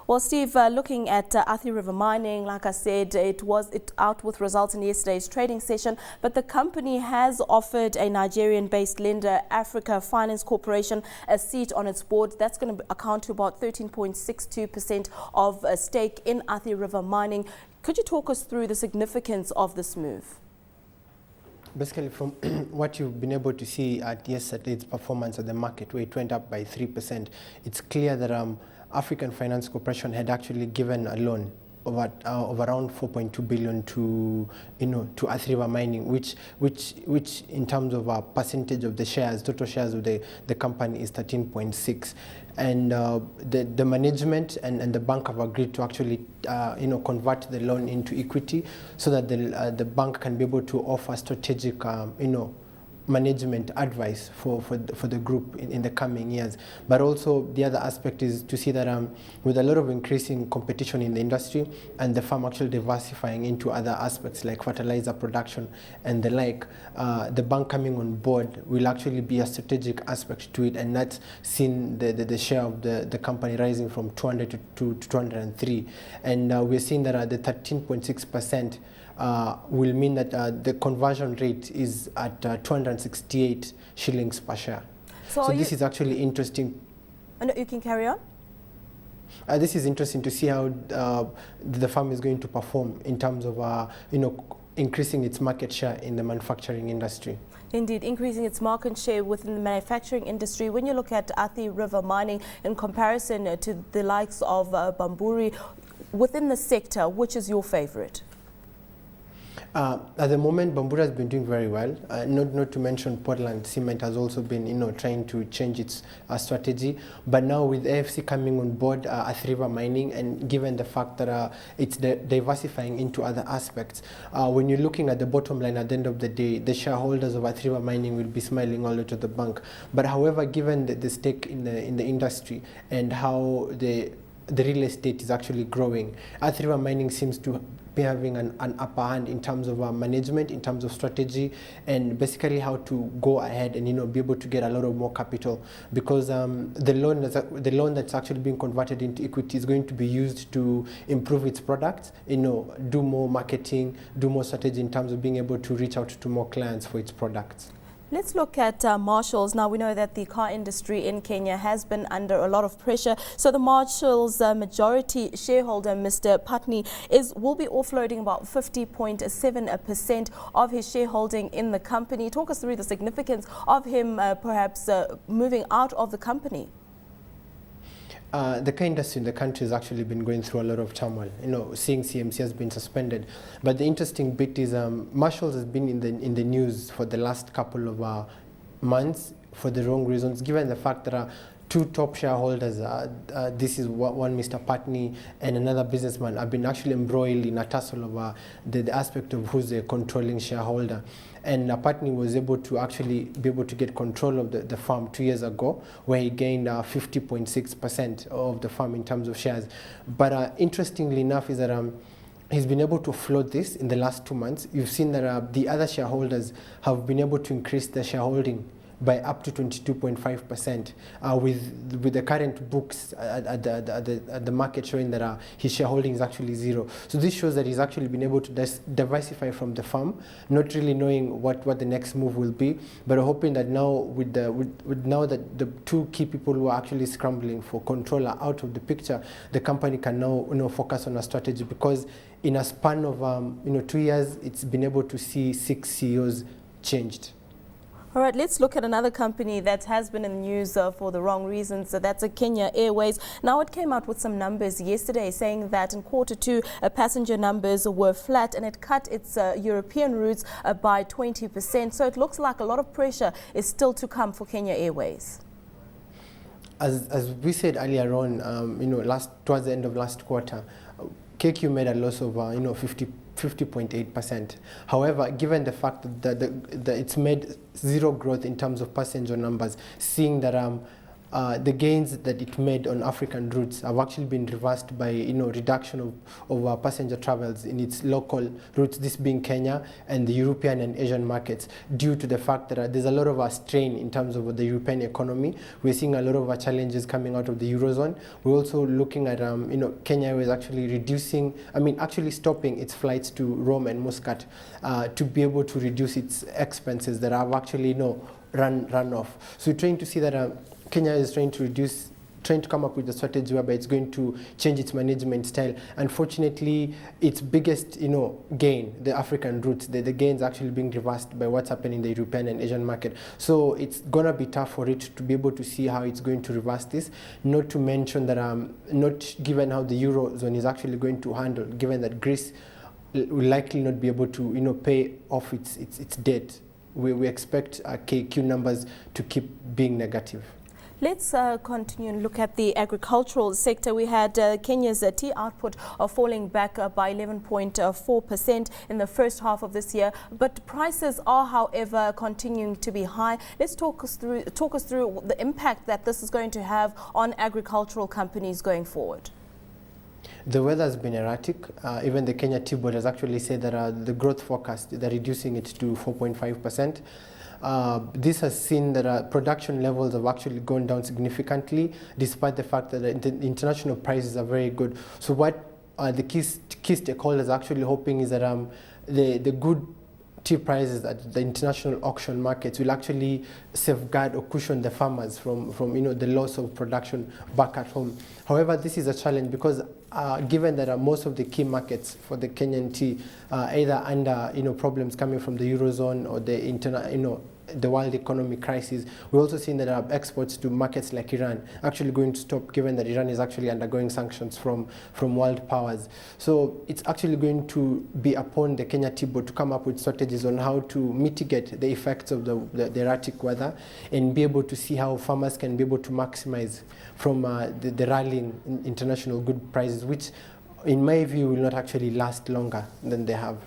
Well, Steve, looking at Athi River Mining, like I said, it out with results in yesterday's trading session, but the company has offered a Nigerian-based lender, Africa Finance Corporation, a seat on its board. That's going to account to about 13.62% of a stake in Athi River Mining. Could you talk us through the significance of this move? Basically, from what you've been able to see at yesterday's performance of the market, where it went up by 3%, it's clear that African Finance Corporation had actually given a loan of around 4.2 billion to Athi River Mining, which in terms of percentage of the shares, total shares of the company is 13.6. And the management and the bank have agreed to actually convert the loan into equity, so that the bank can be able to offer strategic management advice for the group in the coming years. But also the other aspect is to see that with a lot of increasing competition in the industry and the firm actually diversifying into other aspects like fertilizer production and the like, the bank coming on board will actually be a strategic aspect to it, and that's seen the share of the company rising from 200 to 203. And we're seeing that the 13.6% will mean that the conversion rate is at 268 shillings per share. So this is actually interesting. And you can carry on. This is interesting to see how the firm is going to perform in terms of increasing its market share in the manufacturing industry. Indeed, increasing its market share within the manufacturing industry. When you look at Athi River Mining in comparison to the likes of Bamburi, within the sector, which is your favorite? At the moment, Bambura has been doing very well. Not to mention Portland Cement has also been trying to change its strategy. But now with AFC coming on board, Athi River Mining, and given the fact that it's diversifying into other aspects, when you're looking at the bottom line, at the end of the day, the shareholders of Athi River Mining will be smiling all over the bank. But however, given the stake in the industry and how the real estate is actually growing, Athi River Mining seems to be having an upper hand in terms of management, in terms of strategy, and basically how to go ahead and be able to get a lot of more capital, because the loan that's actually being converted into equity is going to be used to improve its products, do more marketing, do more strategy in terms of being able to reach out to more clients for its products. Let's look at Marshalls. Now, we know that the car industry in Kenya has been under a lot of pressure. So the Marshalls majority shareholder, Mr. Putney, will be offloading about 50.7% of his shareholding in the company. Talk us through the significance of him perhaps moving out of the company. The car industry in the country has actually been going through a lot of turmoil. Seeing CMC has been suspended. But the interesting bit is Marshalls has been in the news for the last couple of months for the wrong reasons, given the fact that two top shareholders, this is one Mr. Putney and another businessman, have been actually embroiled in a tussle of the aspect of who's the controlling shareholder. And Putney was able to actually be able to get control of the firm 2 years ago, where he gained 50.6% of the firm in terms of shares. But interestingly enough is that he's been able to float this in the last 2 months. You've seen that the other shareholders have been able to increase their shareholding by up to 22.5%, with the current books at the market showing that his shareholding is actually zero. So this shows that he's actually been able to diversify from the firm, not really knowing what the next move will be, but hoping that now with now that the two key people who are actually scrambling for control are out of the picture, the company can now focus on a strategy, because in a span of 2 years, it's been able to see 6 CEOs changed. All right, let's look at another company that has been in the news for the wrong reasons. That's Kenya Airways. Now, it came out with some numbers yesterday saying that in Q2, passenger numbers were flat, and it cut its European routes by 20%. So it looks like a lot of pressure is still to come for Kenya Airways. As we said earlier on, towards the end of last quarter, KQ made a loss of 50.8%. However, given the fact that it's made zero growth in terms of passenger numbers, seeing that the gains that it made on African routes have actually been reversed by reduction of passenger travels in its local routes, this being Kenya and the European and Asian markets, due to the fact that there's a lot of strain in terms of the European economy. We're seeing a lot of challenges coming out of the Eurozone. We're also looking at Kenya is actually actually stopping its flights to Rome and Muscat to be able to reduce its expenses that have actually run off. So we're trying to see that Kenya is trying to come up with a strategy whereby it's going to change its management style. Unfortunately, its biggest gain, the African routes, the gains actually being reversed by what's happening in the European and Asian market. So it's gonna be tough for it to be able to see how it's going to reverse this. Not to mention that not given how the Eurozone is actually going to handle, given that Greece will likely not be able to pay off its debt. We expect KQ numbers to keep being negative. Let's continue and look at the agricultural sector. We had Kenya's tea output falling back by 11.4% in the first half of this year, but prices are, however, continuing to be high. Let's talk us through the impact that this is going to have on agricultural companies going forward. The weather has been erratic. Even the Kenya Tea Board has actually said that the growth forecast, they're reducing it to 4.5%. This has seen that production levels have actually gone down significantly, despite the fact that the international prices are very good. So what the key stakeholders are actually hoping is that the good tea prices at the international auction markets will actually safeguard or cushion the farmers from the loss of production back at home. However, this is a challenge because given that most of the key markets for the Kenyan tea either under problems coming from the Eurozone or the the world economic crisis, we're also seeing that exports to markets like Iran actually going to stop, given that Iran is actually undergoing sanctions from world powers. So it's actually going to be upon the Kenya Tea Board to come up with strategies on how to mitigate the effects of the erratic weather and be able to see how farmers can be able to maximize from the rallying in international good prices, which in my view will not actually last longer than they have.